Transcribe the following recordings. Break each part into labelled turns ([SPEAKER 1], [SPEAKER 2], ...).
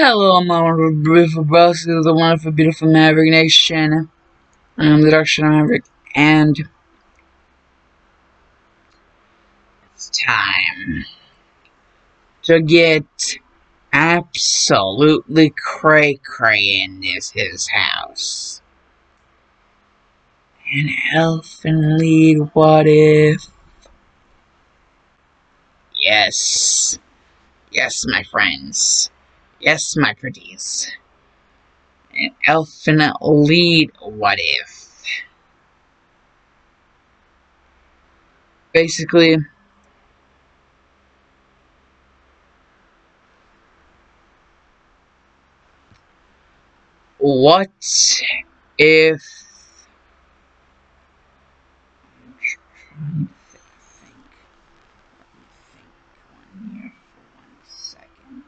[SPEAKER 1] Hello, my beautiful bros, the wonderful, beautiful Maverick Nation. I'm the Dark Shadow Maverick, and it's time to get absolutely cray-cray in his house. An elfin lead, what if? Yes. Yes, my friends. Yes, my pretties. An elfin lead, what if? Basically, what if... I'm trying to think. Let me think 1 year for 1 second.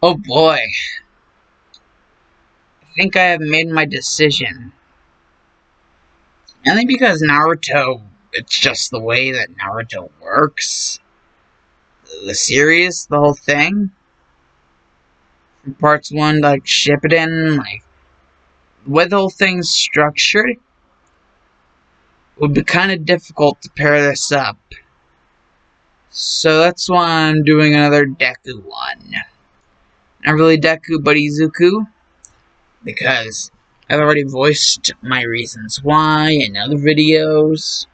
[SPEAKER 1] Oh boy, I think I have made my decision. Only because Naruto, it's just the way that Naruto works. The series, the whole thing. From parts 1, like Shippuden, like, the way the whole thing's structured, it would be kind of difficult to pair this up. So that's why I'm doing another Deku one. Not really Deku, but Izuku. Because I've already voiced my reasons why in other videos.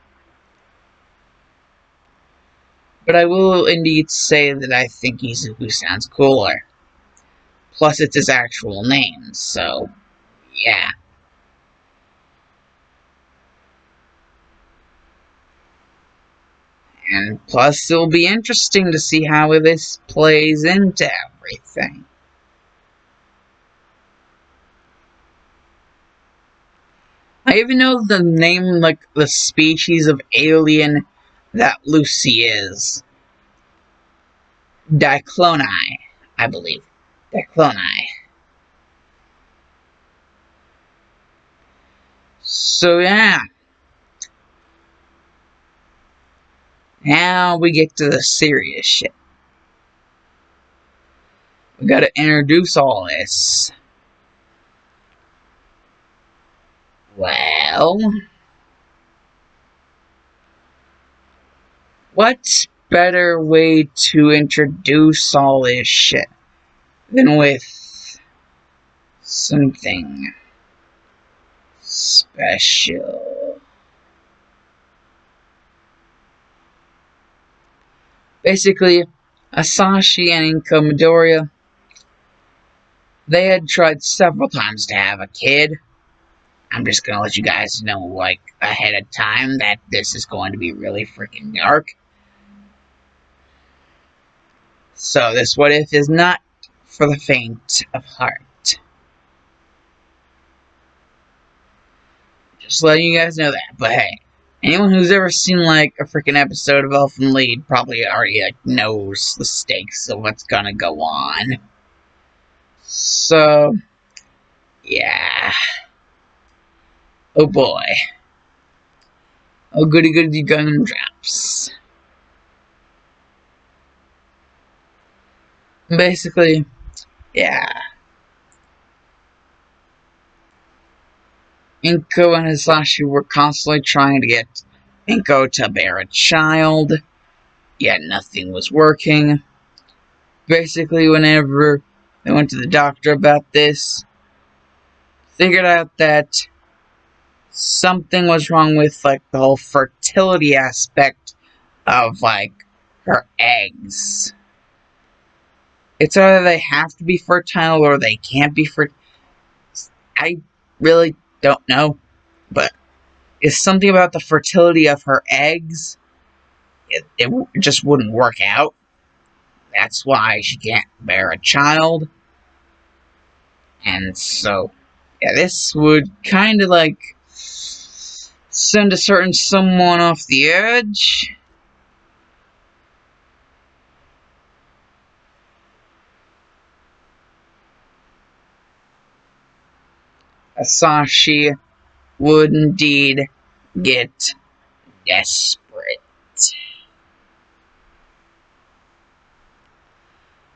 [SPEAKER 1] But I will indeed say that I think Izuku sounds cooler. Plus, it's his actual name, so yeah. And plus, it'll be interesting to see how this plays into everything. I even know the name, like, the species of alien that Lucy is. Dicloni, I believe. Dicloni. So yeah. Now we get to the serious shit. We gotta introduce all this. Well, what better way to introduce all this shit than with something special? Basically, Asashi and Inko Midoriya, they had tried several times to have a kid. I'm just gonna let you guys know, like, ahead of time that this is going to be really freaking dark. So this what if is not for the faint of heart. Just letting you guys know that. But hey, anyone who's ever seen like a freaking episode of Elfen Lied probably already like knows the stakes of what's gonna go on. So yeah. Oh boy. Oh goody goody gumdrops. Basically, yeah. Inko and Hisashi were constantly trying to get Inko to bear a child, yet nothing was working. Basically, whenever they went to the doctor about this, figured out that something was wrong with, like, the whole fertility aspect of, like, her eggs. It's either they have to be fertile or they can't be fertile. I really don't know, but it's something about the fertility of her eggs. It just wouldn't work out. That's why she can't bear a child. And so, yeah, this would kind of like send a certain someone off the edge. Asashi would indeed get desperate.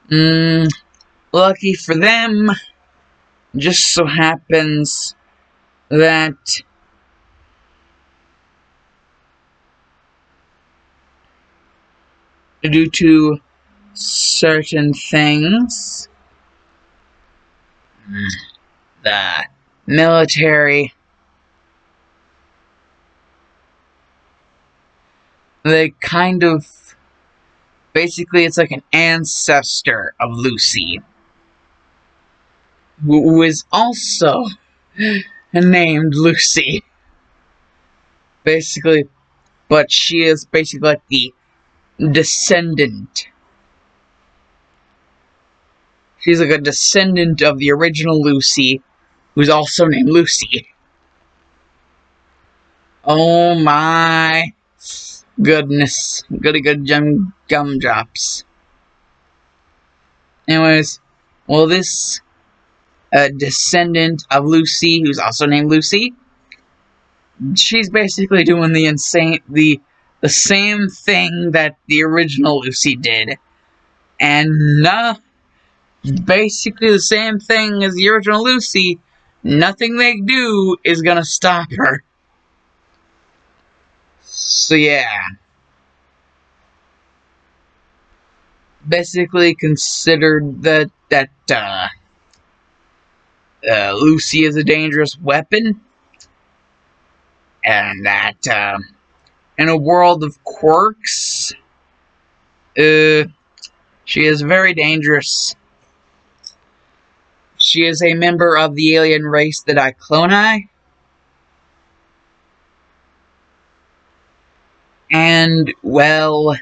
[SPEAKER 1] Hmm, lucky for them, just so happens that due to certain things, the military, they kind of, basically it's like an ancestor of Lucy, who is also named Lucy, basically, but she is basically like the descendant. She's like a descendant of the original Lucy, who's also named Lucy. Oh my goodness. Goody good gumdrops. Anyways, well, this descendant of Lucy, who's also named Lucy, she's basically doing the same thing that the original Lucy did. And basically the same thing as the original Lucy. Nothing they do is gonna stop her. So yeah. Basically considered that Lucy is a dangerous weapon, and that in a world of quirks, uh, she is very dangerous. She is a member of the alien race, the Dicloni, and, well,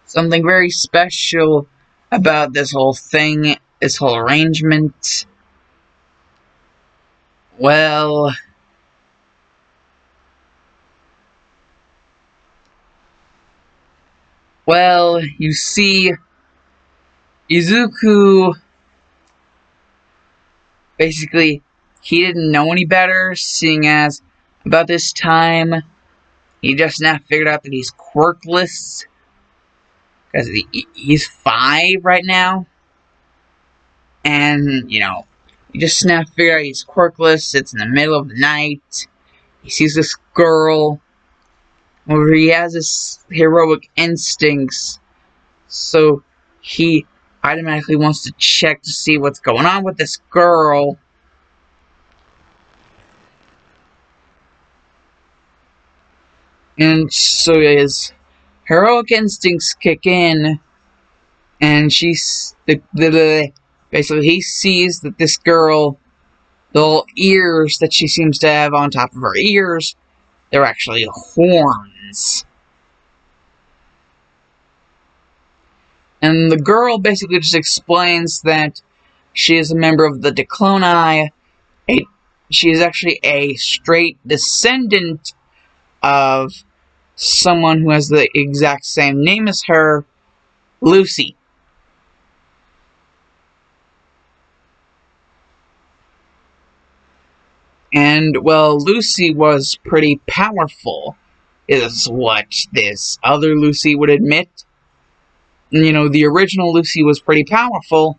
[SPEAKER 1] something very special about this whole thing, this whole arrangement. Well, you see, Izuku, basically, he didn't know any better, seeing as about this time, he just now figured out that he's quirkless, because he's 5 right now, and, he just now figured out he's quirkless. It's in the middle of the night, he sees this girl, where he has his heroic instincts, so he automatically wants to check to see what's going on with this girl. And so his heroic instincts kick in, and basically he sees that this girl, the little ears that she seems to have on top of her ears, they're actually horns. And the girl basically just explains that she is a member of the Dicloni. She is actually a straight descendant of someone who has the exact same name as her, Lucy. And, well, Lucy was pretty powerful, is what this other Lucy would admit. The original Lucy was pretty powerful,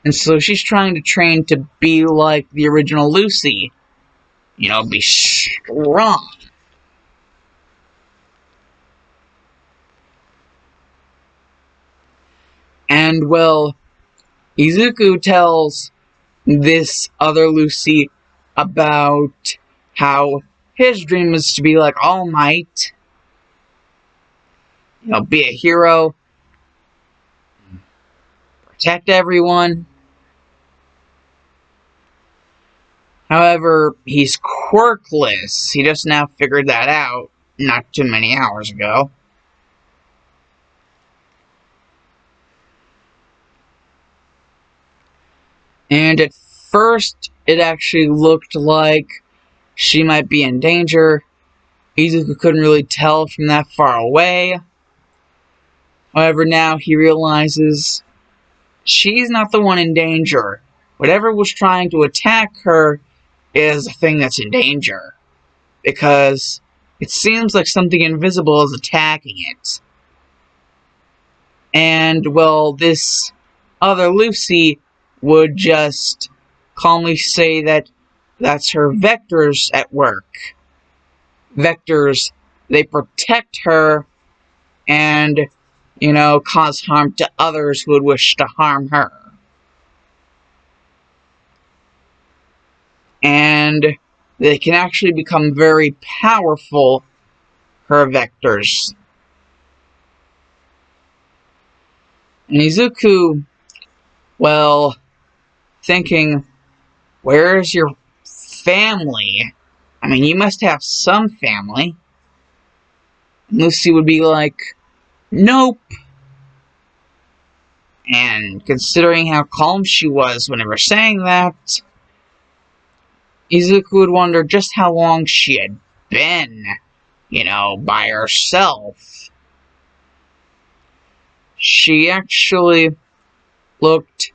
[SPEAKER 1] and so she's trying to train to be like the original Lucy. Be strong. And, well, Izuku tells this other Lucy about how his dream is to be like All Might, be a hero, protect everyone. However, he's quirkless. He just now figured that out not too many hours ago. And at first, it actually looked like she might be in danger. Izuku couldn't really tell from that far away. However, now he realizes she's not the one in danger. Whatever was trying to attack her is the thing that's in danger. Because it seems like something invisible is attacking it. And, well, this other Lucy would just calmly say that that's her vectors at work. Vectors, they protect her and, cause harm to others who would wish to harm her. And they can actually become very powerful, her vectors. And Izuku, well, thinking, where's your family? I mean, you must have some family. And Lucy would be like, nope. And considering how calm she was whenever saying that, Izuku would wonder just how long she had been, by herself. She actually looked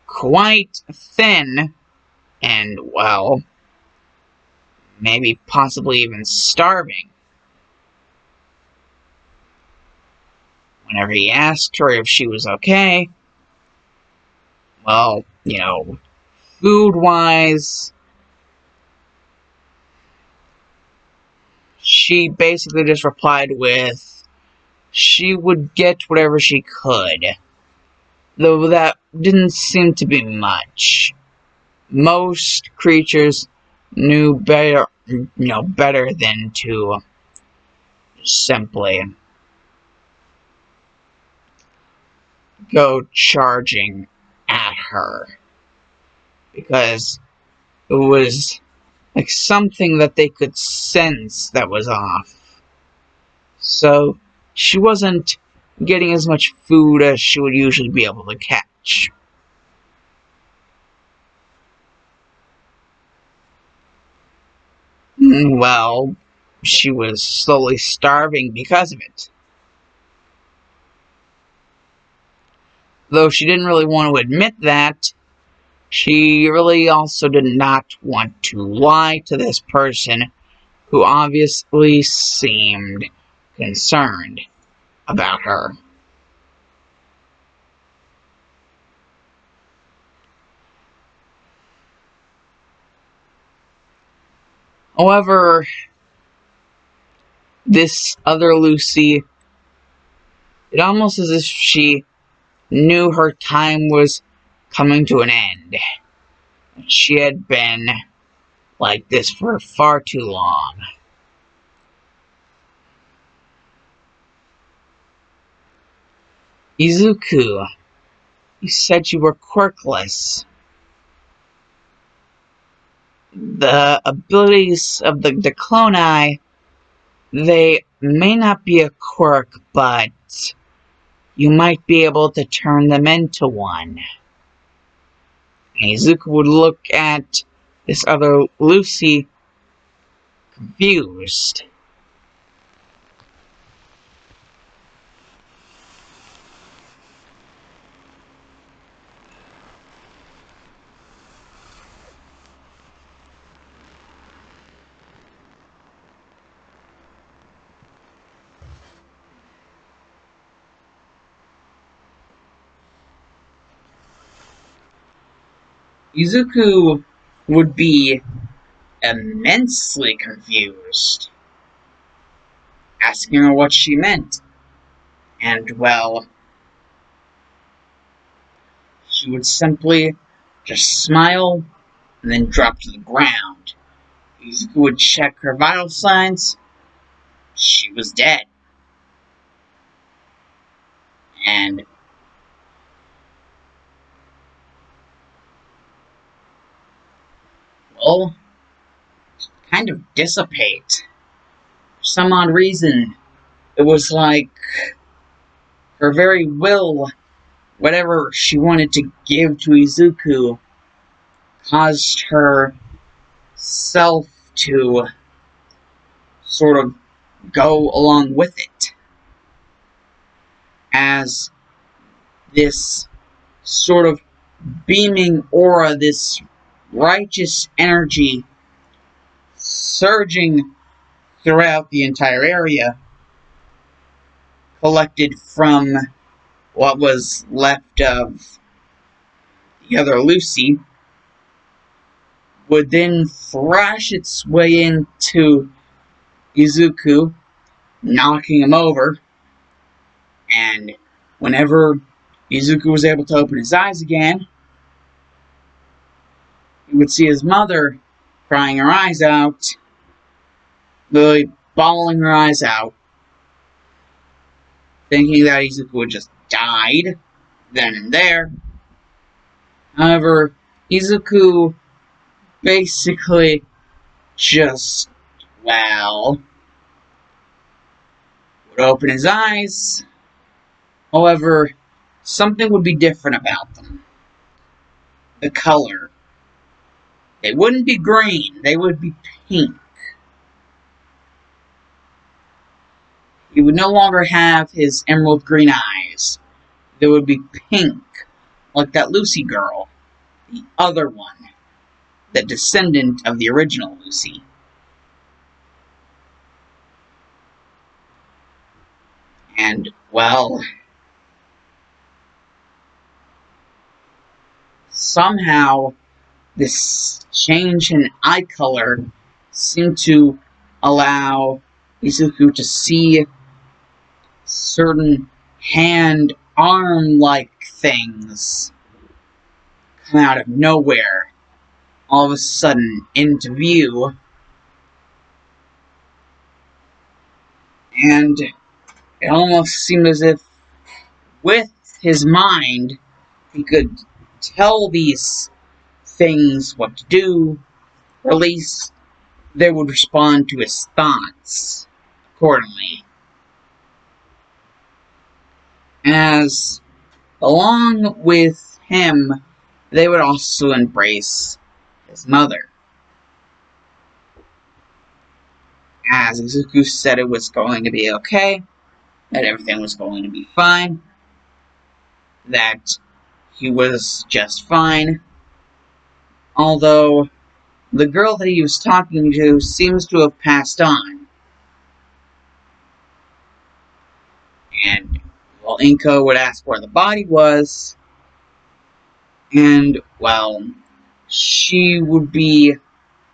[SPEAKER 1] quite thin and, well, maybe possibly even starving. Whenever he asked her if she was okay, well, food-wise, she basically just replied with, she would get whatever she could. Though that didn't seem to be much. Most creatures knew better, better than to simply go charging at her. Because it was like something that they could sense that was off. So she wasn't getting as much food as she would usually be able to catch. Well, she was slowly starving because of it. Though she didn't really want to admit that, she really also did not want to lie to this person who obviously seemed concerned about her. However, this other Lucy, it almost as if she knew her time was coming to an end. She had been like this for far too long. Izuku, you said you were quirkless. The abilities of the clonai, they may not be a quirk, but you might be able to turn them into one. And Izuku would look at this other Lucy, confused. Izuku would be immensely confused, asking her what she meant. And, well, she would simply just smile and then drop to the ground. Izuku would check her vital signs. She was dead. And, will kind of dissipate. For some odd reason, it was like her very will, whatever she wanted to give to Izuku, caused her self to sort of go along with it. As this sort of beaming aura, this righteous energy surging throughout the entire area, collected from what was left of the other Lucy, would then thrash its way into Izuku, knocking him over, and whenever Izuku was able to open his eyes again, he would see his mother crying her eyes out, literally bawling her eyes out, thinking that Izuku had just died then and there. However, Izuku basically just, well, would open his eyes. However, something would be different about them. The color. They wouldn't be green, they would be pink. He would no longer have his emerald green eyes. They would be pink, like that Lucy girl, the other one, the descendant of the original Lucy. And, well, somehow this change in eye color seemed to allow Izuku to see certain arm-like things come out of nowhere, all of a sudden into view. And it almost seemed as if, with his mind, he could tell these things what to do, or at least they would respond to his thoughts accordingly. As, along with him, they would also embrace his mother. As Izuku said it was going to be okay, that everything was going to be fine, that he was just fine, although the girl that he was talking to seems to have passed on. And, well, Inko would ask where the body was, and, well, she would be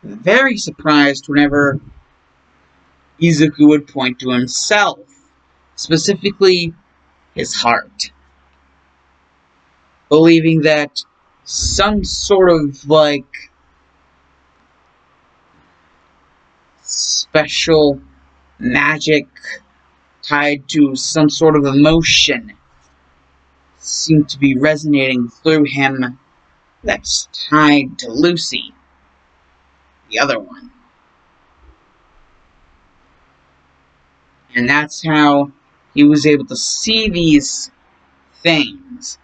[SPEAKER 1] very surprised whenever Izuku would point to himself, specifically his heart, believing that some sort of, like, special magic tied to some sort of emotion seemed to be resonating through him that's tied to Lucy, the other one. And that's how he was able to see these things.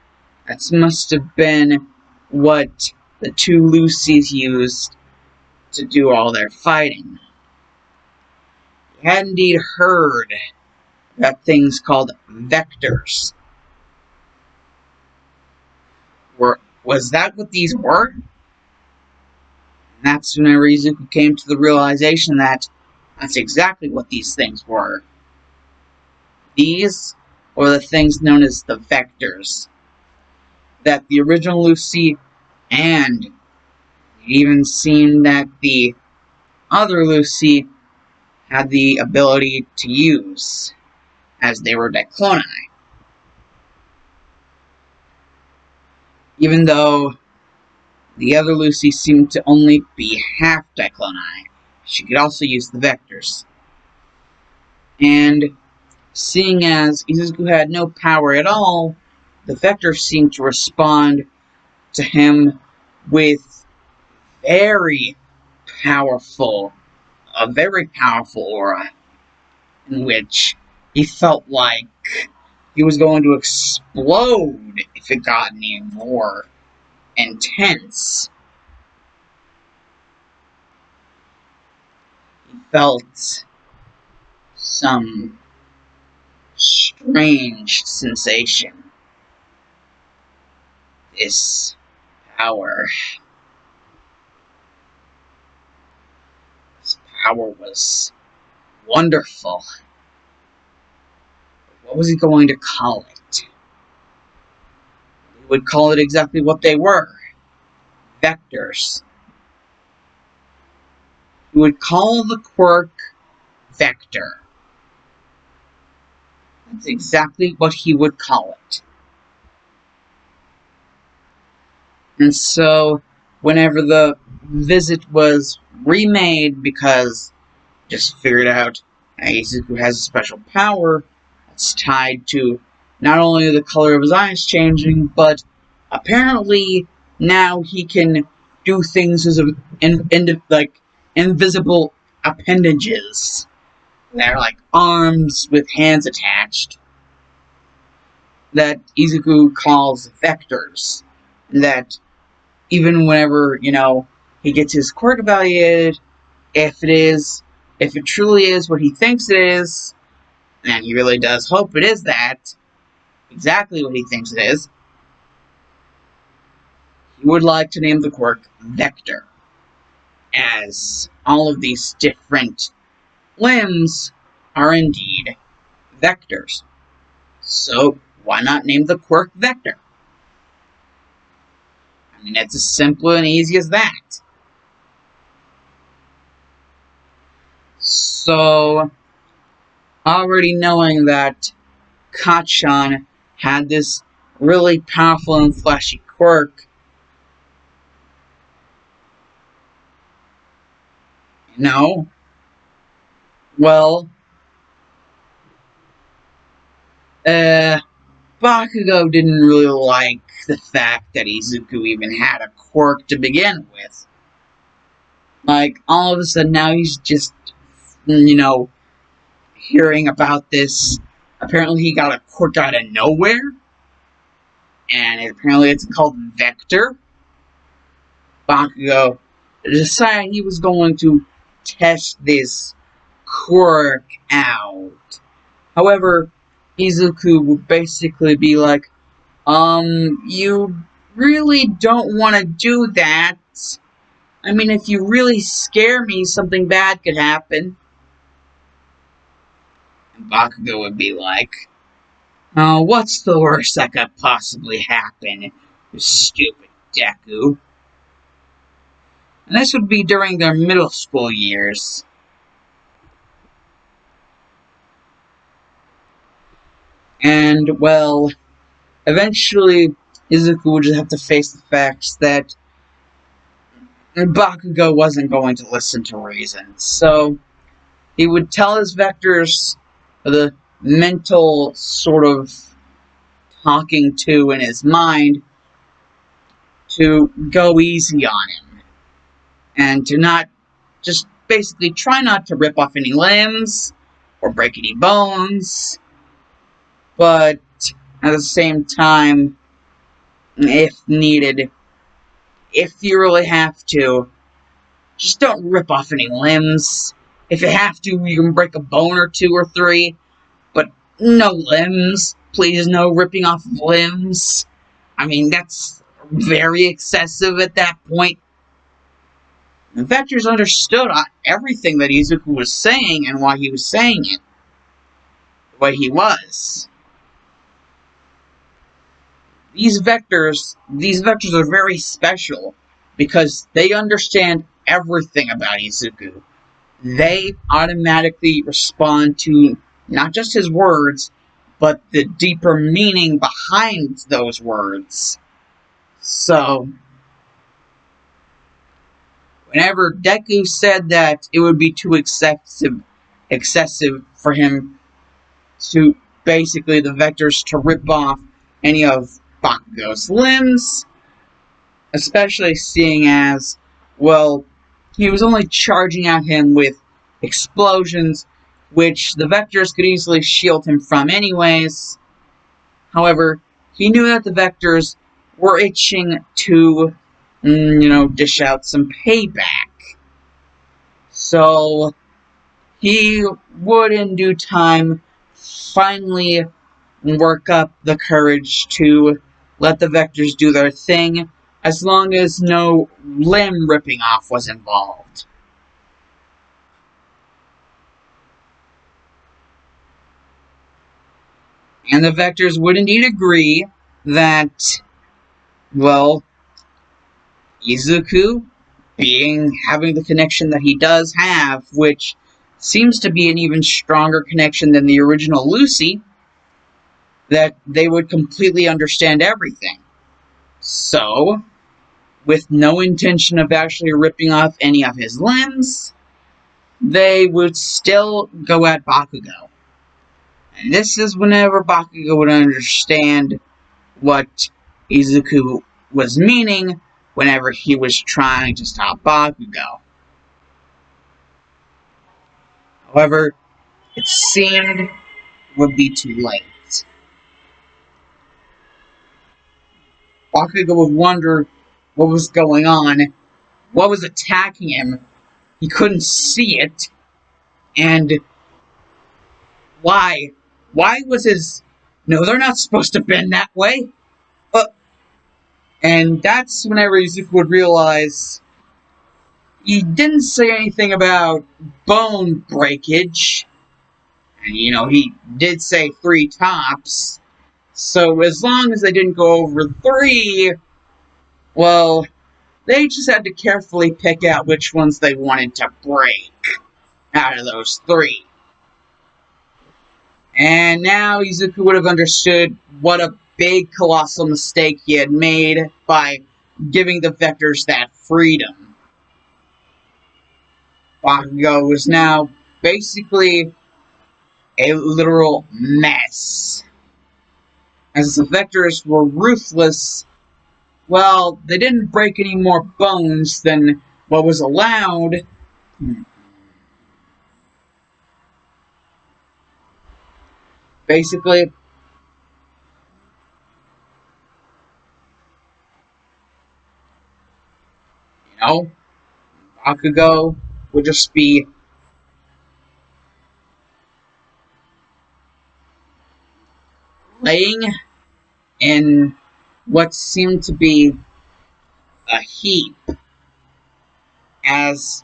[SPEAKER 1] That must have been what the two Lucys used to do all their fighting. He had indeed heard that things called vectors. Was that what these were? And that's when Izuku came to the realization that that's exactly what these things were. These were the things known as the vectors that the original Lucy, and it even seemed that the other Lucy had the ability to use, as they were Dicloni. Even though the other Lucy seemed to only be half Dicloni, she could also use the vectors. And seeing as Izuku had no power at all, the vectors seemed to respond to him with very, powerful, a very powerful aura, in which he felt like he was going to explode if it got any more intense. He felt some strange sensation. This power. This power was wonderful. What was he going to call it? He would call it exactly what they were. Vectors. He would call the quirk Vector. That's exactly what he would call it. And so, whenever the visit was remade, because just figured out Izuku has a special power that's tied to not only the color of his eyes changing, but apparently now he can do things as like invisible appendages. They're like arms with hands attached that Izuku calls vectors. That even whenever, he gets his quirk evaluated, if it truly is what he thinks it is, and he really does hope it is that, exactly what he thinks it is, he would like to name the quirk Vector, as all of these different limbs are indeed vectors. So, why not name the quirk Vector? I mean, it's as simple and easy as that. So, already knowing that Kachan had this really powerful and flashy quirk, well, Bakugo didn't really like the fact that Izuku even had a quirk to begin with. Like, all of a sudden now he's just, hearing about this. Apparently he got a quirk out of nowhere, and apparently it's called Vector. Bakugo decided he was going to test this quirk out. However, Izuku would basically be like, you really don't want to do that. I mean, if you really scare me, something bad could happen. And Bakugo would be like, oh, what's the worst that could possibly happen, you stupid Deku? And this would be during their middle school years. And, well, eventually, Izuku would just have to face the facts that Bakugo wasn't going to listen to reason. So, he would tell his vectors, the mental sort of talking to in his mind, to go easy on him. And to not, just basically try not to rip off any limbs, or break any bones, but at the same time, if needed, if you really have to, just don't rip off any limbs. If you have to, you can break a bone or two or three, but no limbs. Please, no ripping off limbs. I mean, that's very excessive at that point. The Vectors understood everything that Izuku was saying and why he was saying it the way he was. These vectors are very special because they understand everything about Izuku. They automatically respond to not just his words, but the deeper meaning behind those words. So, whenever Deku said that it would be too excessive for him to basically the vectors to rip off any of Bakugo's limbs, especially seeing as, well, he was only charging at him with explosions, which the vectors could easily shield him from anyways. However, he knew that the vectors were itching to, dish out some payback. So, he would in due time finally work up the courage to let the vectors do their thing, as long as no limb ripping off was involved. And the vectors would indeed agree that, well, Izuku, having the connection that he does have, which seems to be an even stronger connection than the original Lucy, that they would completely understand everything. So, with no intention of actually ripping off any of his limbs, they would still go at Bakugo. And this is whenever Bakugo would understand what Izuku was meaning whenever he was trying to stop Bakugo. However, it seemed it would be too late. Bakugo would wonder what was going on, what was attacking him. He couldn't see it, and why? Why was his... No, they're not supposed to bend that way. And that's whenever Izuku would realize he didn't say anything about bone breakage. And, he did say 3 tops. So as long as they didn't go over 3, well, they just had to carefully pick out which ones they wanted to break out of those 3. And now Izuku would have understood what a big, colossal mistake he had made by giving the vectors that freedom. Bakugo was now basically a literal mess. As the vectors were ruthless, well, they didn't break any more bones than what was allowed. Basically, Bakugo would just be laying in what seemed to be a heap, as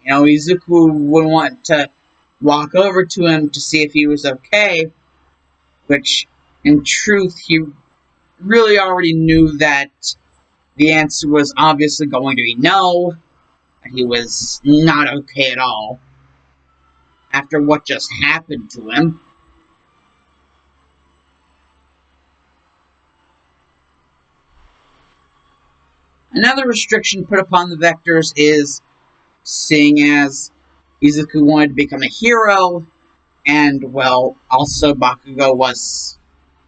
[SPEAKER 1] Izuku would want to walk over to him to see if he was okay, which in truth he really already knew that the answer was obviously going to be no, and he was not okay at all after what just happened to him. Another restriction put upon the vectors is, seeing as Izuku wanted to become a hero, and, well, also Bakugo was...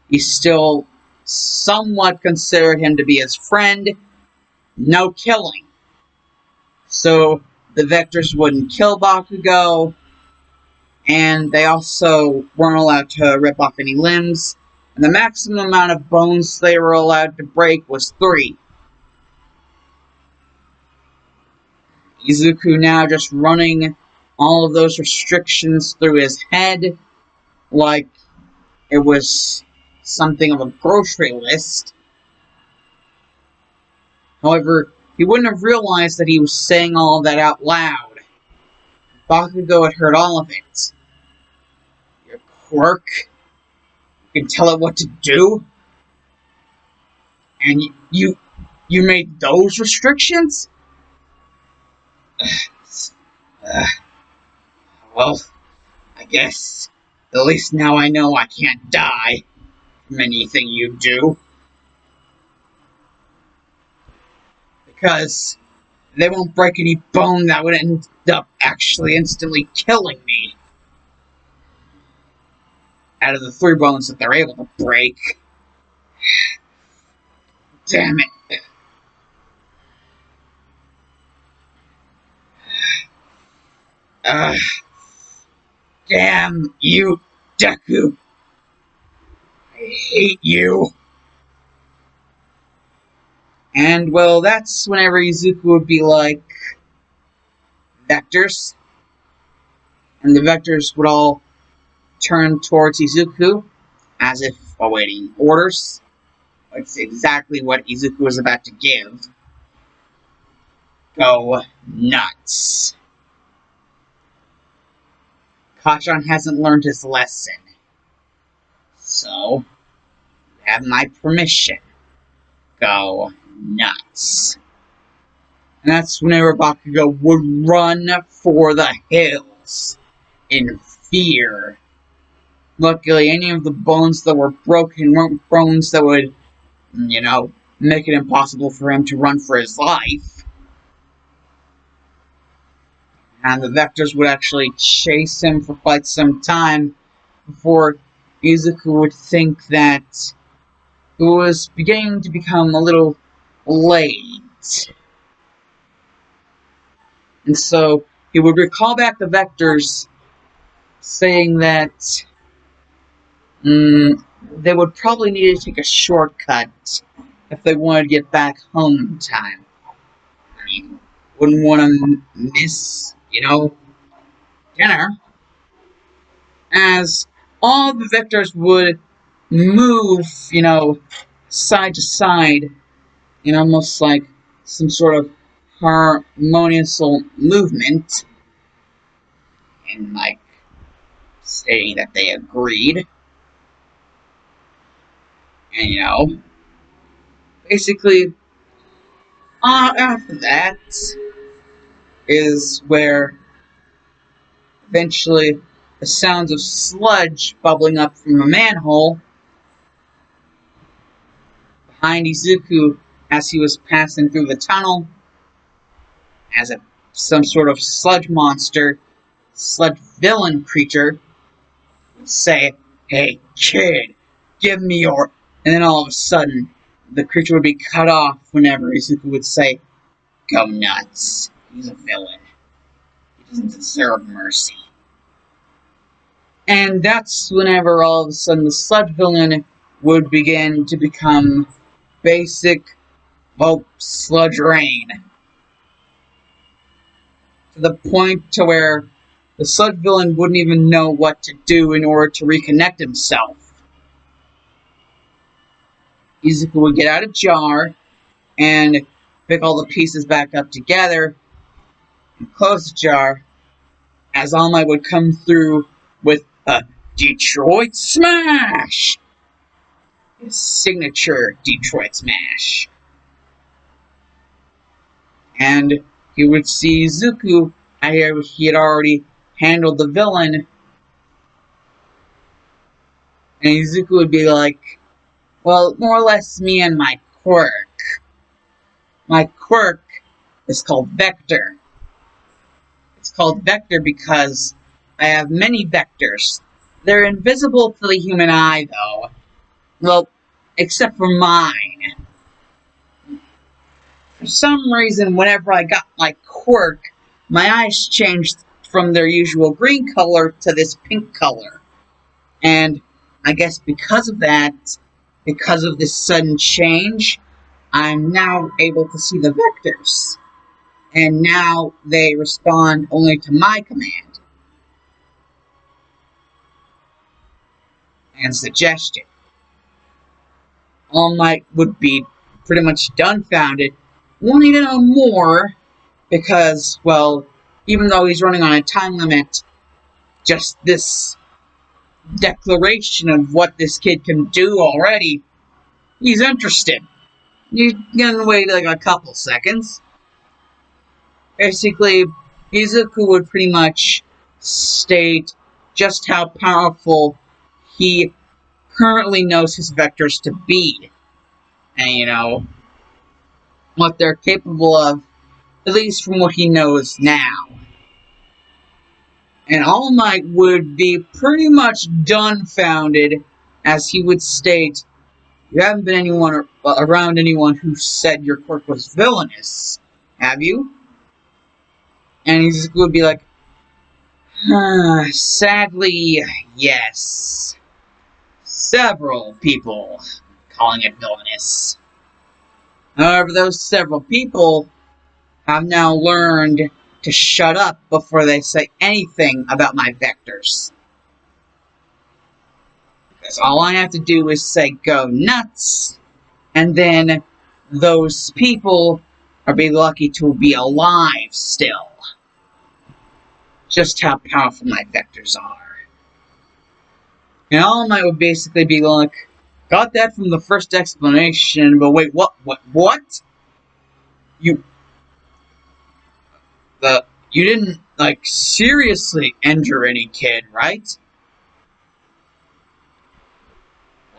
[SPEAKER 1] he still somewhat considered him to be his friend, no killing. So the vectors wouldn't kill Bakugo, and they also weren't allowed to rip off any limbs, and the maximum amount of bones they were allowed to break was 3. Izuku now just running all of those restrictions through his head like it was something of a grocery list. However, he wouldn't have realized that he was saying all of that out loud. Bakugo had heard all of it. Your quirk? You can tell it what to do? And you made those restrictions? Well, I guess at least now I know I can't die from anything you do. Because they won't break any bone that would end up actually instantly killing me. Out of the 3 bones that they're able to break. Damn it. Ugh, damn you, Deku. I hate you. And, well, that's whenever Izuku would be like, vectors. And the vectors would all turn towards Izuku as if awaiting orders. It's exactly what Izuku was about to give. Go nuts. Kachan hasn't learned his lesson. So, you have my permission. Go nuts. And that's whenever Bakugo would run for the hills in fear. Luckily, any of the bones that were broken weren't bones that would, make it impossible for him to run for his life. And the vectors would actually chase him for quite some time before Izuku would think that it was beginning to become a little late. And so he would recall back the vectors saying that they would probably need to take a shortcut if they wanted to get back home in time. I mean, wouldn't want to miss, dinner. As all the vectors would move, side to side, almost like some sort of harmonious movement, and like stating that they agreed. And basically, after that is where eventually the sounds of sludge bubbling up from a manhole behind Izuku as he was passing through the tunnel as some sort of sludge monster, sludge villain creature would say, "Hey kid, give me your..." And then all of a sudden, the creature would be cut off whenever Izuku would say, "Go nuts. He's a villain. He doesn't deserve mercy." And that's whenever all of a sudden the sludge villain would begin to become basic sludge rain. To the point to where the sludge villain wouldn't even know what to do in order to reconnect himself. Izuku would get out a jar and pick all the pieces back up together and close the jar as All Might would come through with a Detroit Smash! His signature Detroit Smash. And he would see Izuku, he had already handled the villain, and Izuku would be like, well, more or less me and my quirk. My quirk is called Vector. It's called Vector because I have many vectors. They're invisible to the human eye, though. Well, except for mine. For some reason, whenever I got my quirk, my eyes changed from their usual green color to this pink color. And I guess because of that, because of this sudden change, I'm now able to see the vectors. And now they respond only to my command and suggestion. All Might would be pretty much dumbfounded, wanting to know more, because, well, even though he's running on a time limit, just this declaration of what this kid can do already, he's interested. He's gonna wait like a couple seconds. Basically, Izuku would pretty much state just how powerful he currently knows his vectors to be. And, what they're capable of, at least from what he knows now. And All Might would be pretty much dumbfounded as he would state, "You haven't been around anyone who said your quirk was villainous, have you?" And Izuku would be like, Sadly, yes. Several people calling it villainous. However, those several people have now learned to shut up before they say anything about my vectors. Because all I have to do is say go nuts, and then those people are be lucky to be alive still. Just how powerful my vectors are. And All Might would basically be like, got that from the first explanation, but wait, what? You, you didn't, like, seriously injure any kid, right?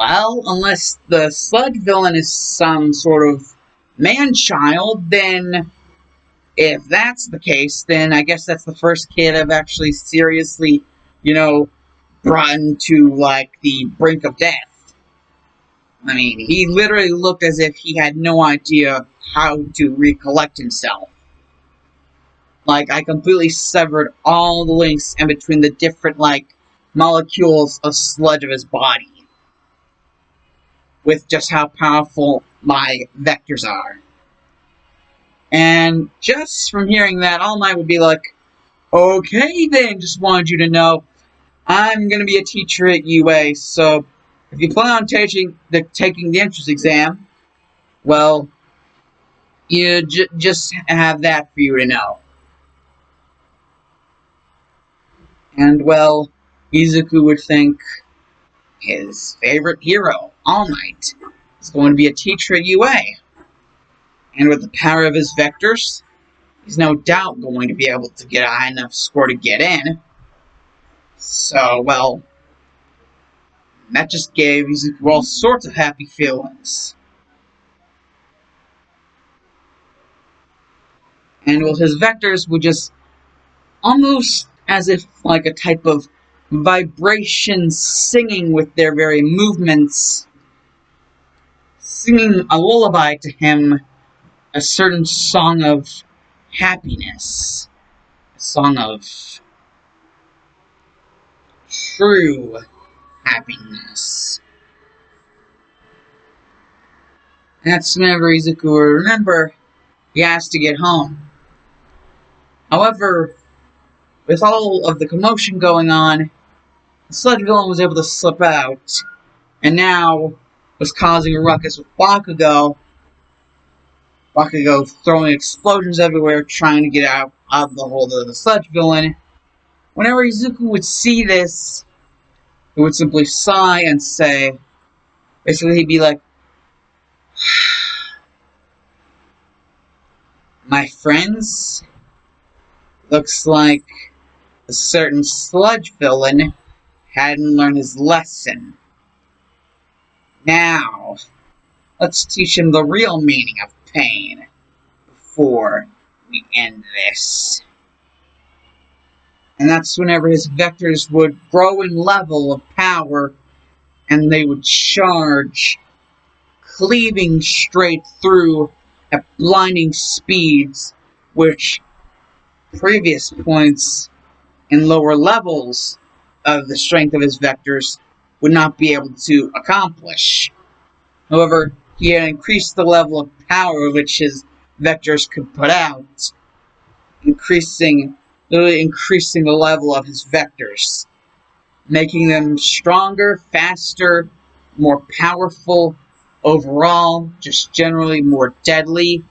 [SPEAKER 1] Well, unless the sludge villain is some sort of man-child, then if that's the case, then I guess that's the first kid I've actually seriously, brought to, like, the brink of death. I mean, he literally looked as if he had no idea how to recollect himself. Like, I completely severed all the links in between the different, like, molecules of sludge of his body. With just how powerful my vectors are. And just from hearing that, All Might would be like, okay then, just wanted you to know, I'm going to be a teacher at UA, so if you plan on taking the entrance exam, well, you just have that for you to know. And, well, Izuku would think his favorite hero, All Might, is going to be a teacher at UA. And with the power of his vectors, he's no doubt going to be able to get a high enough score to get in. So, well, that just gave Izuku all sorts of happy feelings. And well, his vectors would just almost as if like a type of vibration singing with their very movements, singing a lullaby to him, a certain song of happiness, a song of true happiness. And that's whenever Izuku will remember he has to get home. However, with all of the commotion going on, the sludge villain was able to slip out, and now was causing a ruckus with Bakugo. Bakugo throwing explosions everywhere, trying to get out of the hold of the sludge villain. Whenever Izuku would see this, he would simply sigh and say, basically he'd be like, my friends, looks like a certain sludge villain hadn't learned his lesson. Now, let's teach him the real meaning of pain before we end this. And that's whenever his vectors would grow in level of power and they would charge, cleaving straight through at blinding speeds, which previous points in lower levels of the strength of his vectors would not be able to accomplish. However, he had increased the level of power which his vectors could put out, literally increasing the level of his vectors, making them stronger, faster, more powerful, overall, just generally more deadly,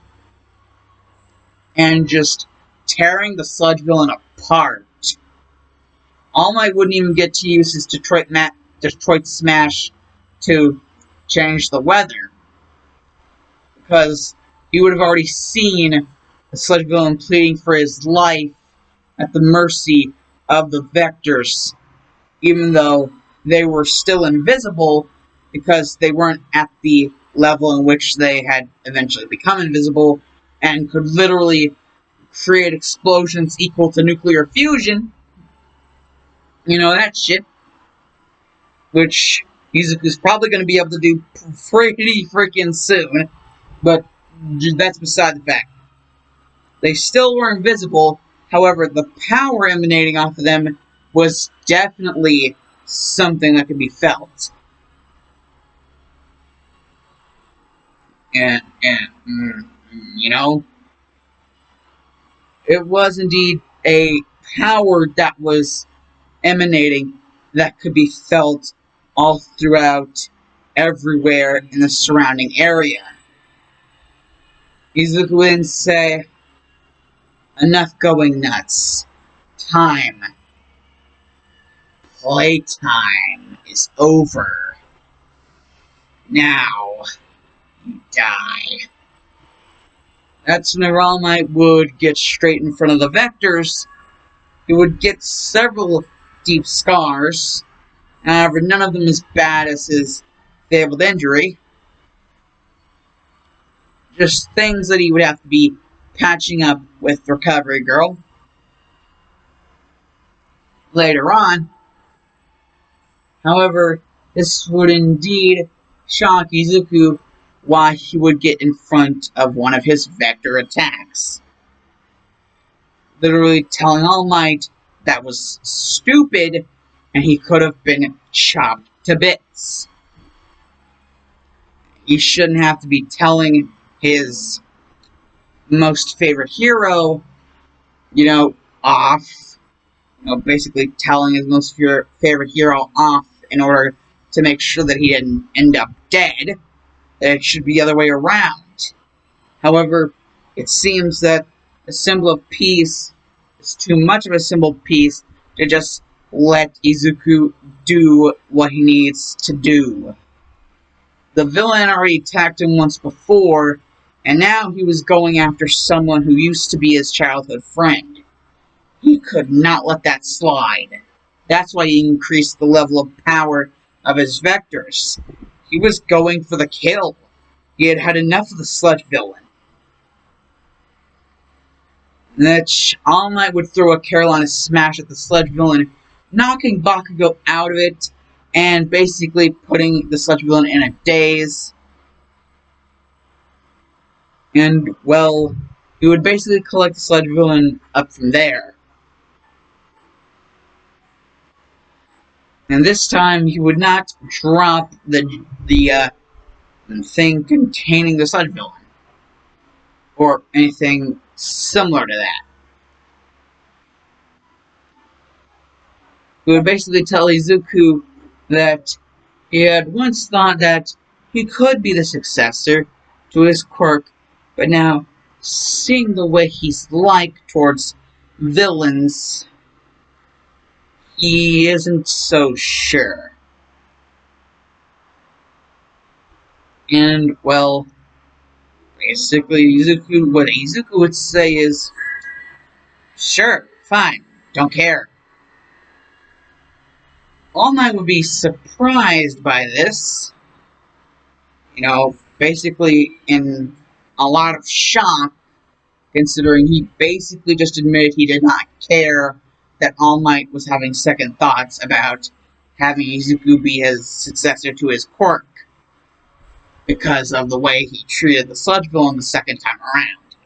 [SPEAKER 1] and just tearing the sludge villain apart. All Might wouldn't even get to use his Detroit Smash to change the weather, because he would have already seen the sludge villain pleading for his life at the mercy of the vectors, even though they were still invisible because they weren't at the level in which they had eventually become invisible and could literally create explosions equal to nuclear fusion. You know, that shit. Which Izuku's probably going to be able to do pretty freaking soon. But that's beside the fact. They still were invisible. However, the power emanating off of them was definitely something that could be felt. And you know, it was indeed a power that was emanating that could be felt all throughout everywhere in the surrounding area. Izuku would then say, enough going nuts. Time. Playtime is over. Now you die. That's when All Might would get straight in front of the Vectors. He would get several deep scars. However, none of them as bad as his fabled injury. Just things that he would have to be patching up with Recovery Girl. Later on, however, this would indeed shock Izuku why he would get in front of one of his Vector attacks. Literally telling All Might that was stupid and he could have been chopped to bits. He shouldn't have to be telling his most favorite hero, off. Basically telling his most favorite hero off in order to make sure that he didn't end up dead. That it should be the other way around. However, it seems that a symbol of peace is too much of a symbol of peace to just let Izuku do what he needs to do. The villain already attacked him once before, and now he was going after someone who used to be his childhood friend. He could not let that slide. That's why he increased the level of power of his vectors. He was going for the kill. He had had enough of the sludge villain. That All Might would throw a Carolina Smash at the sludge villain, knocking Bakugo out of it, and basically putting the sludge villain in a daze. And, well, he would basically collect the sludge villain up from there. And this time, he would not drop the thing containing the sludge villain, or anything similar to that. He would basically tell Izuku that he had once thought that he could be the successor to his quirk, but now, seeing the way he's like towards villains, he isn't so sure. And, well, basically, what Izuku would say is, sure, fine, don't care. All Might would be surprised by this. Basically in a lot of shock, considering he basically just admitted he did not care that All Might was having second thoughts about having Izuku be his successor to his quirk, because of the way he treated the sludge villain the second time around.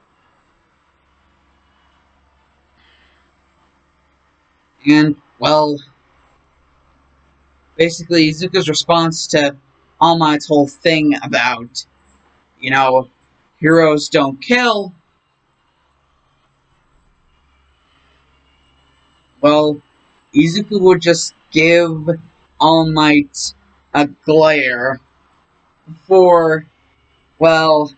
[SPEAKER 1] And, well, basically Izuku's response to All Might's whole thing about, heroes don't kill, well, Izuku would just give All Might a glare for, well,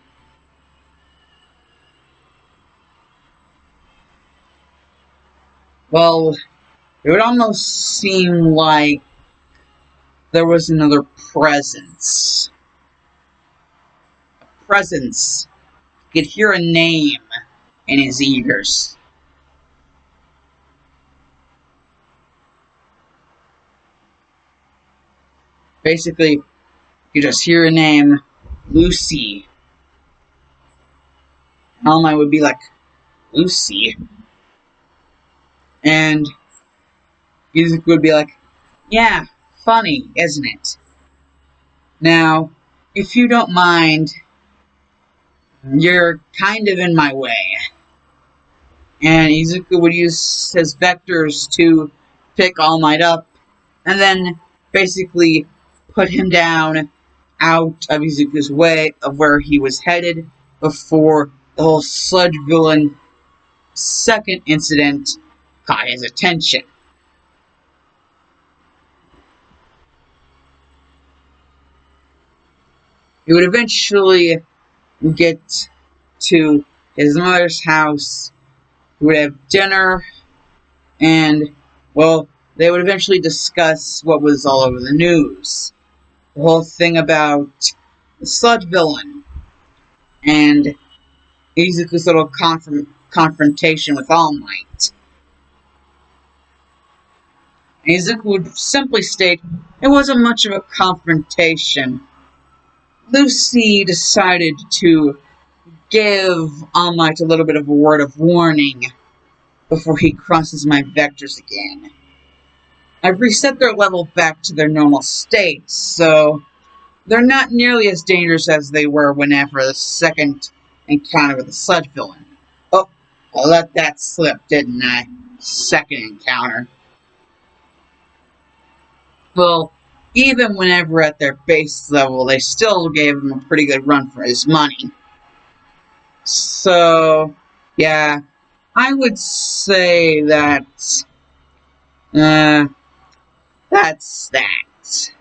[SPEAKER 1] it would almost seem like there was another presence. A presence. You could hear a name in his ears. Basically, you just hear a name, Lucy. And All Might would be like, Lucy? And Izuku would be like, yeah, funny, isn't it? Now, if you don't mind, you're kind of in my way. And Izuku would use his vectors to pick All Might up, and then basically put him down out of Izuku's way of where he was headed before the whole sludge villain second incident caught his attention. He would eventually get to his mother's house. He would have dinner, and, well, they would eventually discuss what was all over the news. The whole thing about the sludge villain and Izuku's little confrontation with All Might. And Izuku would simply state it wasn't much of a confrontation. Lucy decided to give All Might a little bit of a word of warning before he crosses my vectors again. I've reset their level back to their normal state, so they're not nearly as dangerous as they were whenever the second encounter with the sludge villain. Oh, I let that slip, didn't I? Second encounter. Well, even whenever at their base level, they still gave him a pretty good run for his money. So, yeah, I would say that, that's that.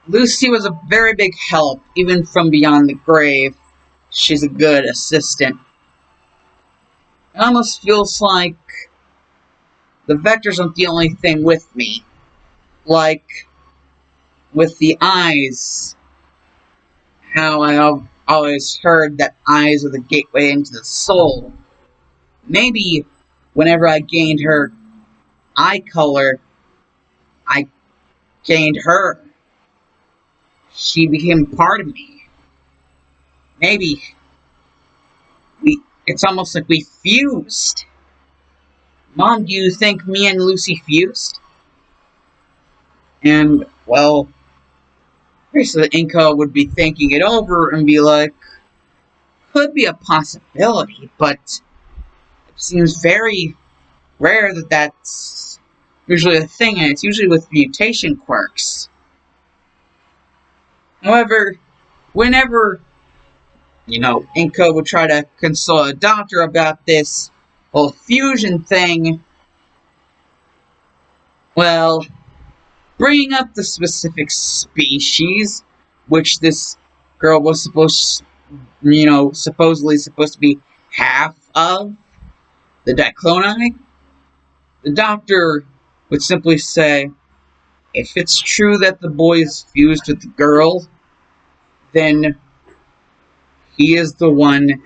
[SPEAKER 1] Lucy was a very big help, even from beyond the grave. She's a good assistant. It almost feels like the vectors aren't the only thing with me. Like, with the eyes, how I always heard that eyes are the gateway into the soul. Maybe whenever I gained her eye color, I gained her. She became part of me. Maybe it's almost like we fused. Mom, do you think me and Lucy fused? And, well, basically Inko would be thinking it over and be like, could be a possibility, but it seems very rare that that's usually a thing, and it's usually with mutation quirks. However, whenever, Inko would try to consult a doctor about this whole fusion thing, well, bringing up the specific species, which this girl was supposedly supposed to be half of, the Dicloni, the doctor would simply say, if it's true that the boy is fused with the girl, then he is the one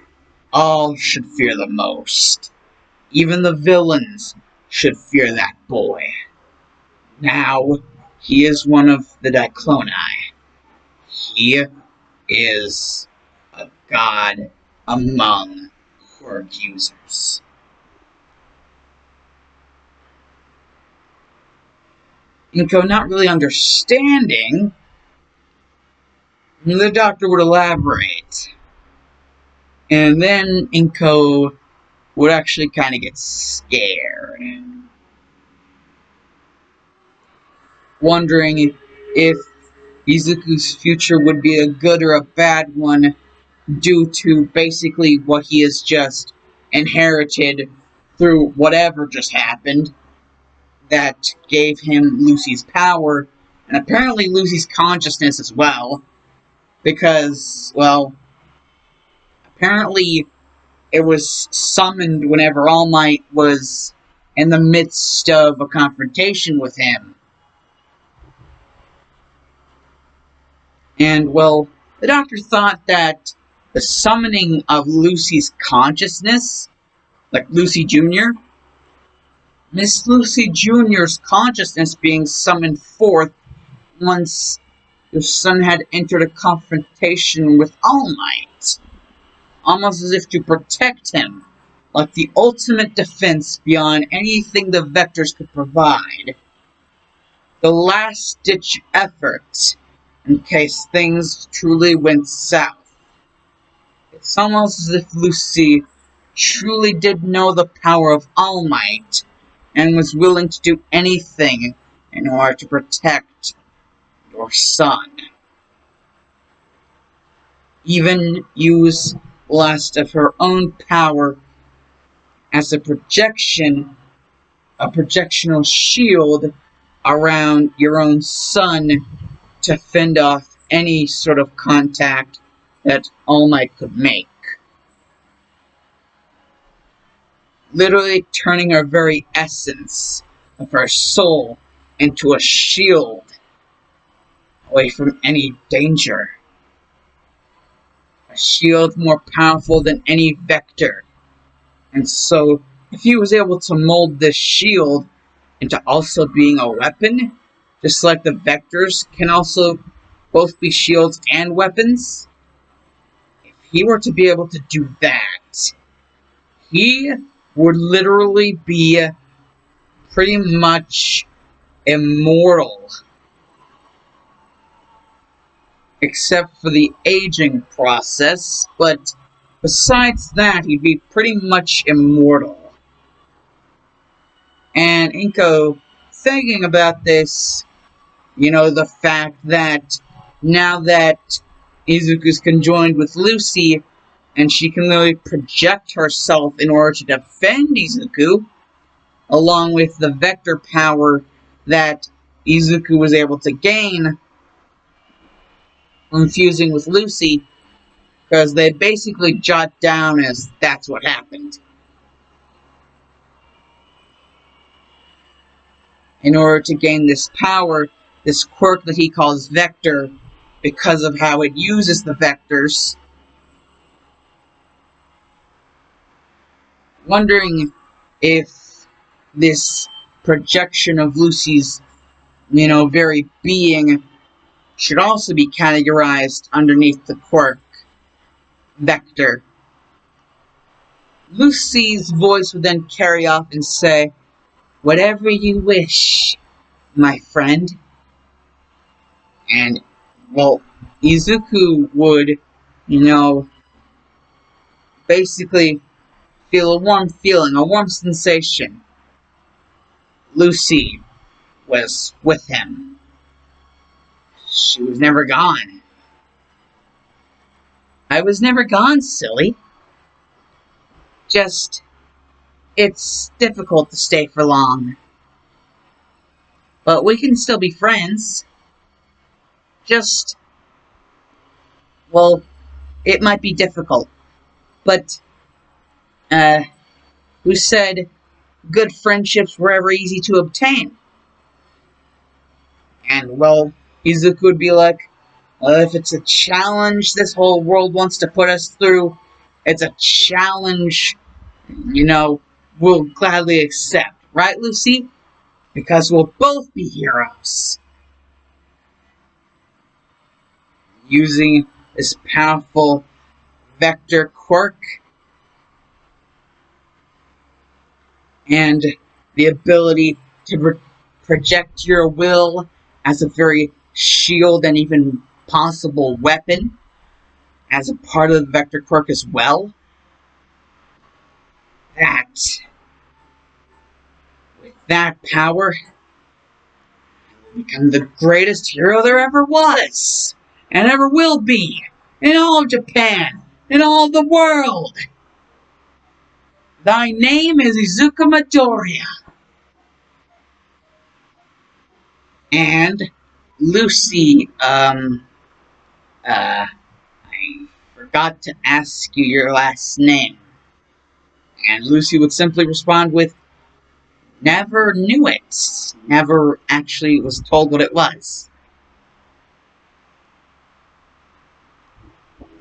[SPEAKER 1] all should fear the most. Even the villains should fear that boy. Now, he is one of the Dicloni. He is a god among quirk users. Inko not really understanding, the doctor would elaborate. And then Inko would actually kind of get scared. Wondering if Izuku's future would be a good or a bad one due to basically what he has just inherited through whatever just happened that gave him Lucy's power, and apparently Lucy's consciousness as well, because, well, apparently it was summoned whenever All Might was in the midst of a confrontation with him. And, well, the doctor thought that the summoning of Lucy's consciousness, like Lucy Jr., Miss Lucy Jr.'s consciousness being summoned forth once your son had entered a confrontation with All Might, almost as if to protect him, like the ultimate defense beyond anything the vectors could provide. The last-ditch effort in case things truly went south. It's almost as if Lucy truly did know the power of All Might and was willing to do anything in order to protect your son. Even use less of her own power as a projectional shield around your own son to fend off any sort of contact that All Might could make. Literally turning her very essence of her soul into a shield away from any danger. A shield more powerful than any vector. And so, if he was able to mold this shield into also being a weapon, just like the vectors can also both be shields and weapons, if he were to be able to do that, he would literally be pretty much immortal, except for the aging process, but besides that, he'd be pretty much immortal. And Inko, thinking about this, the fact that now that Izuku's conjoined with Lucy, and she can literally project herself in order to defend Izuku, along with the vector power that Izuku was able to gain from fusing with Lucy, because they basically jot down as that's what happened. In order to gain this power, this quirk that he calls Vector, because of how it uses the vectors, wondering if this projection of Lucy's, very being should also be categorized underneath the quirk Vector. Lucy's voice would then carry off and say, "Whatever you wish, my friend." And, well, Izuku would, basically feel a warm feeling, a warm sensation. Lucy was with him. She was never gone. I was never gone, silly. Just, it's difficult to stay for long. But we can still be friends. Just, well, it might be difficult. But, who said good friendships were ever easy to obtain? And, well, Izuku would be like, if it's a challenge this whole world wants to put us through, it's a challenge, we'll gladly accept. Right, Lucy? Because we'll both be heroes. Using this powerful vector quirk and the ability to project your will as a very shield and even possible weapon as a part of the vector quirk as well. With that power, become the greatest hero there ever was, and ever will be, in all of Japan, in all of the world. Thy name is Izuku Midoriya. And Lucy, I forgot to ask you your last name. And Lucy would simply respond with, never knew it. Never actually was told what it was.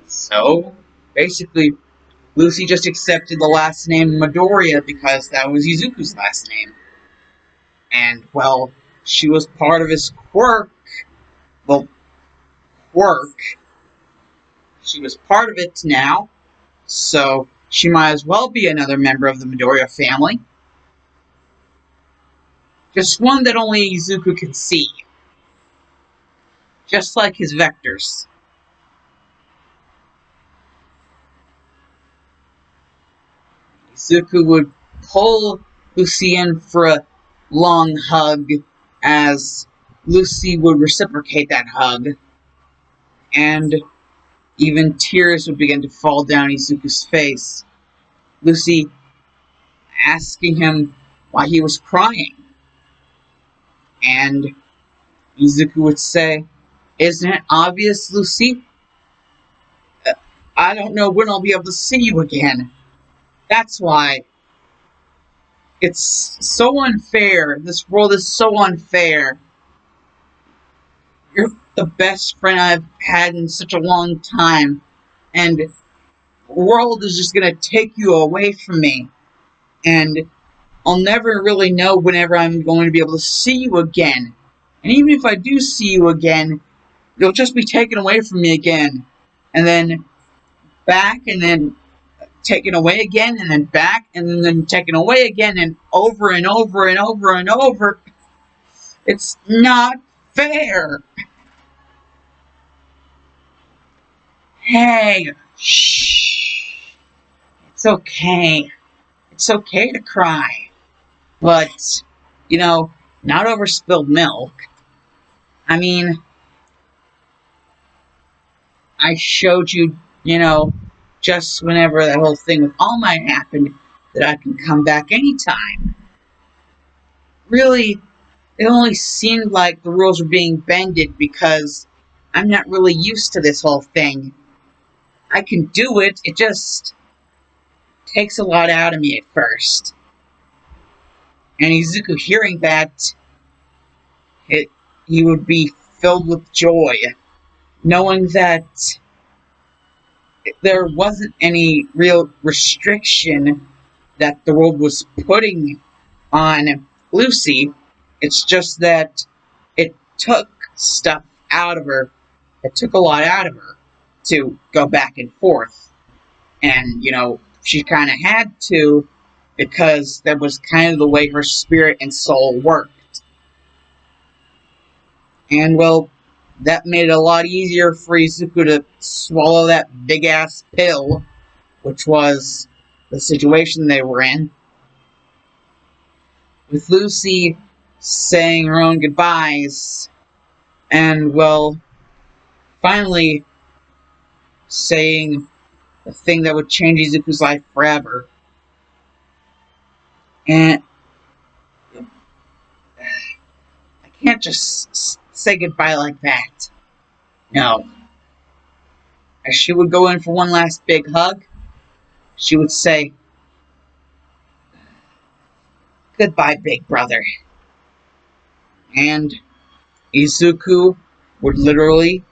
[SPEAKER 1] So, basically, Lucy just accepted the last name Midoriya because that was Izuku's last name. And, well, she was part of his quirk. Well, quirk. She was part of it now. So, she might as well be another member of the Midoriya family. Just one that only Izuku can see. Just like his vectors. Izuku would pull Lucy in for a long hug as Lucy would reciprocate that hug, and even tears would begin to fall down Izuku's face. Lucy asking him why he was crying, and Izuku would say, "Isn't it obvious, Lucy? I don't know when I'll be able to see you again. That's why. It's so unfair. This world is so unfair. You're the best friend I've had in such a long time, and the world is just gonna take you away from me, and I'll never really know whenever I'm going to be able to see you again. And even if I do see you again, you'll just be taken away from me again, and then back, and then taken away again, and then back, and then taken away again, and over and over and over and over. It's not fair." Hey, shh. It's okay. It's okay to cry. But, not over spilled milk. I mean, I showed you, just whenever that whole thing with All Might happened, that I can come back anytime. Really, it only seemed like the rules were being bended because I'm not really used to this whole thing. I can do it, it just takes a lot out of me at first. And Izuku hearing that, he would be filled with joy, knowing that there wasn't any real restriction that the world was putting on Lucy. It's just that it took stuff out of her. It took a lot out of her to go back and forth. And, she kind of had to because that was kind of the way her spirit and soul worked. And, well, that made it a lot easier for Izuku to swallow that big ass pill, which was the situation they were in. With Lucy saying her own goodbyes, and, well, finally saying the thing that would change Izuku's life forever. And I can't just say goodbye like that. No. As she would go in for one last big hug, she would say, "Goodbye, big brother." And Izuku would literally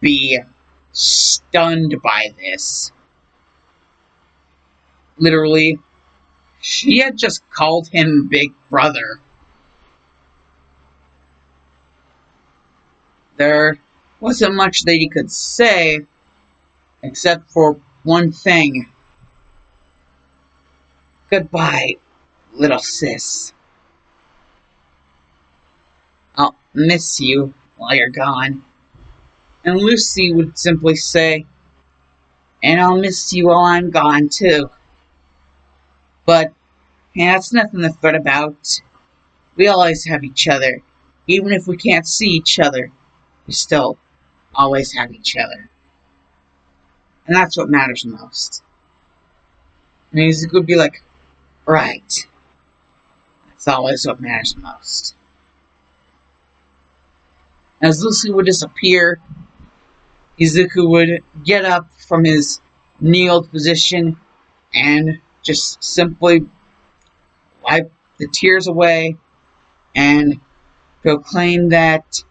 [SPEAKER 1] be stunned by this. Literally, she had just called him big brother. There wasn't much that he could say, except for one thing. "Goodbye, little sis. I'll miss you while you're gone." And Lucy would simply say, "And I'll miss you while I'm gone, too. But, yeah, it's nothing to fret about. We always have each other. Even if we can't see each other, we still always have each other. And that's what matters most." And Izuku would be like, "Right. That's always what matters most." As Lucy would disappear, Izuku would get up from his kneeled position and just simply wipe the tears away and proclaim that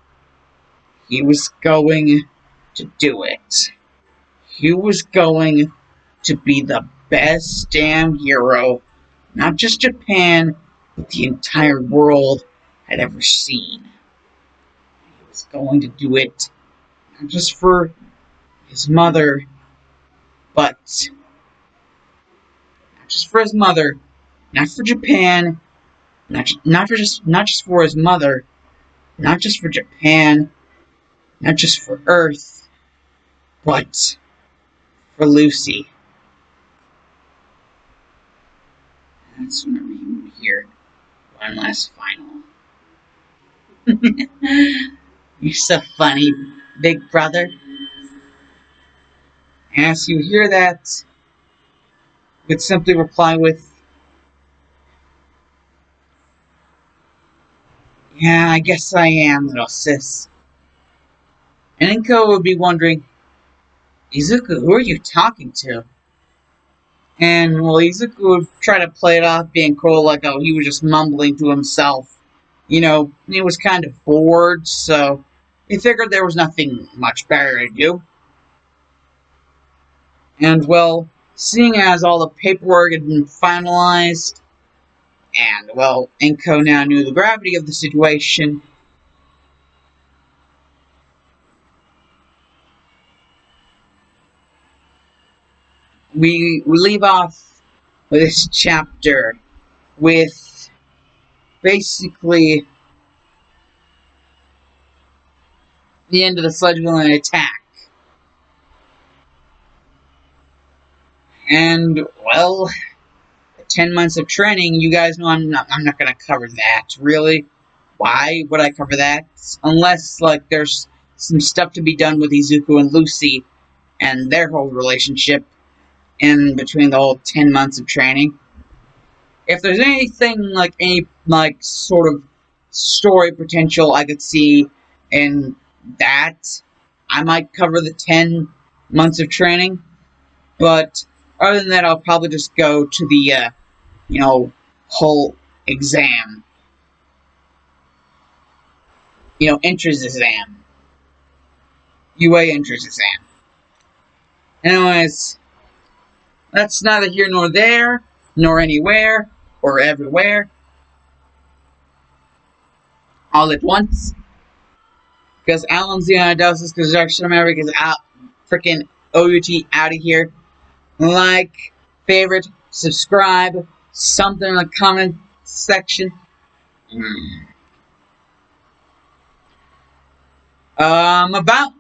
[SPEAKER 1] he was going to do it. He was going to be the best damn hero, not just Japan, but the entire world had ever seen. He was going to do it not just for his mother, but not just for his mother, not for Japan, not just for his mother, not just for Japan, not just for Earth, but for Lucy. once whenever you hear one last final. You're so funny, big brother. As you hear that, you could simply reply with, "Yeah, I guess I am, little sis." And Inko would be wondering, "Izuku, who are you talking to?" And well, Izuku would try to play it off being cool, like, oh, he was just mumbling to himself. He was kind of bored, so he figured there was nothing much better to do. And well, seeing as all the paperwork had been finalized, and well, Inko now knew the gravity of the situation, we leave off this chapter with basically the end of the Sludge Villain attack. And well, 10 months of training, you guys know I'm not going to cover that, really. Why would I cover that? Unless, like, there's some stuff to be done with Izuku and Lucy and their whole relationship in between the whole 10 months of training. If there's anything, like, any, like, sort of story potential I could see in that, I might cover the 10 months of training. But other than that, I'll probably just go to the, whole exam. Entrance exam. UA entrance exam. Anyways, that's neither here nor there, nor anywhere, or everywhere, all at once. Because Alan's the Anadosis, because Direction America is out. Freaking OUG out of here. Like, favorite, subscribe, something in the comment section. About